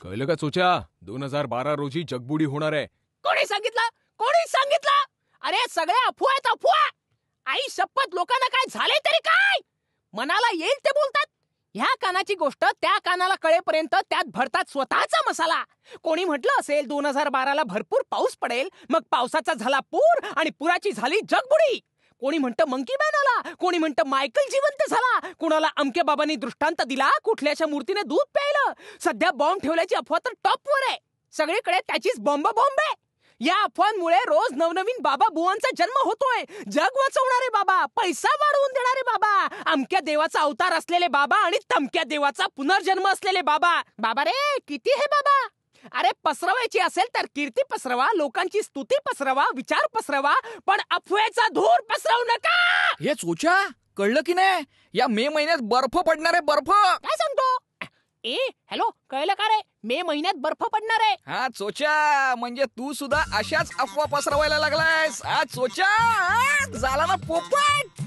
कळलं का चोच्या? 2012 रोजी जगबुडी होणार आहे. कोणी सांगितलं? कोणी सांगितलं? अरे सगळे अफवा आहेत, अफवा. आई शपथ, लोकांना काय झाले तरी काय? मनाला येईल ते बोलतात. ह्या कानाची गोष्ट त्या कानाला कळेपर्यंत त्यात भरतात स्वतःचा मसाला. कोणी म्हटलं असेल 2012ला भरपूर पाऊस पडेल, मग पावसाचा झाला पूर आणि पुराची झाली जगबुडी. कोणी म्हणतं मंकी मॅन आला, कोणी म्हणतं मायकल जिवंत झाला, कुणाला अमके बाबांनी दृष्टांत दिला कुठल्याच्या मूर्तीने दूध प्यायलं. सध्या बॉम्ब ठेवल्याची अफवा तर टॉपवर आहे. सगळीकडे त्याचीच बॉम्ब आहे. या अफवांमुळे रोज नवनवीन बाबा बुवांचा जन्म होतोय. जग वाचवणारे बाबा, पैसा वाढवून देणारे बाबा, अमक्या देवाचा अवतार असलेले बाबा आणि तमक्या देवाचा पुनर्जन्म असलेले बाबा. बाबा रे, किती हे बाबा. अरे पसरवायची असेल तर कीर्ती पसरवा, लोकांची स्तुती पसरवा, विचार पसरवा, पण अफवेचा धूर पसरवू नका. हे चोच्या, कळलं की नाही? या मे महिन्यात बर्फ पडणार आहे, बर्फ. काय सांगतो? हॅलो, कळलं का रे? मे महिन्यात बर्फ पडणार आहे. हा चोच्या, म्हणजे तू सुद्धा अशाच अफवा पसरवायला लागलायस. हा चोच्या, झाला ना पोपट.